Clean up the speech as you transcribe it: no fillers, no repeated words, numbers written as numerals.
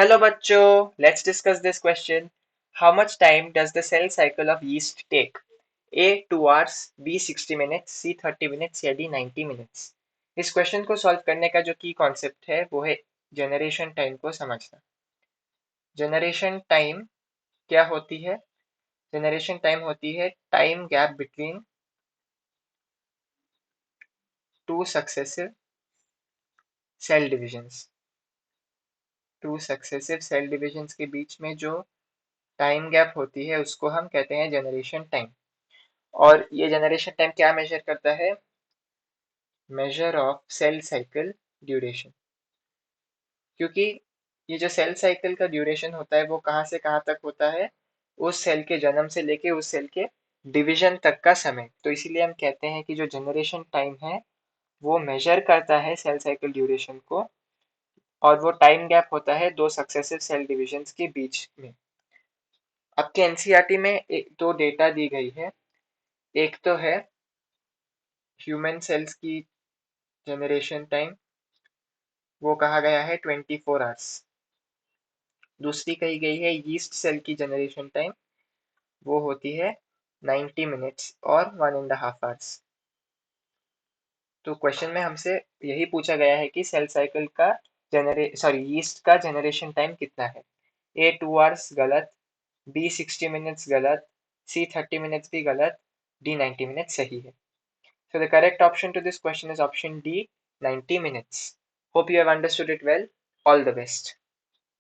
Hello बच्चों, let's discuss this question. How much time does the cell cycle of yeast take? A 2 hours, B 60 minutes, C 30 minutes या D 90 minutes? इस question को solve करने का जो की concept है वो है जनरेशन टाइम को समझना। जनरेशन टाइम क्या होती है? जनरेशन टाइम होती है time gap between two successive cell divisions. Two successive cell divisions के बीच में जो टाइम गैप होती है उसको हम कहते हैं जनरेशन टाइम। और ये जनरेशन टाइम क्या मेजर करता है? Measure of cell cycle duration. क्योंकि ये जो सेल साइकिल का ड्यूरेशन होता है वो कहाँ से कहाँ तक होता है? उस सेल के जन्म से लेके उस सेल के डिवीजन तक का समय। तो इसीलिए हम कहते हैं कि जो जनरेशन टाइम है वो मेजर करता है सेल साइकिल ड्यूरेशन को, और वो टाइम गैप होता है दो सक्सेसिव सेल डिविजन्स के बीच में। आपके एनसीईआरटी में दो डेटा दी गई है। एक तो है ह्यूमन सेल्स की जनरेशन टाइम, वो कहा गया है 24 आवर्स। दूसरी कही गई है यीस्ट सेल की जनरेशन टाइम, वो होती है 90 मिनट्स और 1.5 आवर्स। तो क्वेश्चन में हमसे यही पूछा गया है कि सेल साइकिल का यीस्ट का जनरेशन टाइम कितना है। ए 2 आवर्स गलत, बी 60 मिनट्स गलत, सी 30 मिनट्स भी गलत, डी 90 मिनट्स सही है। So the correct option to this question is option D, 90 minutes. Hope you have understood it well. All the best.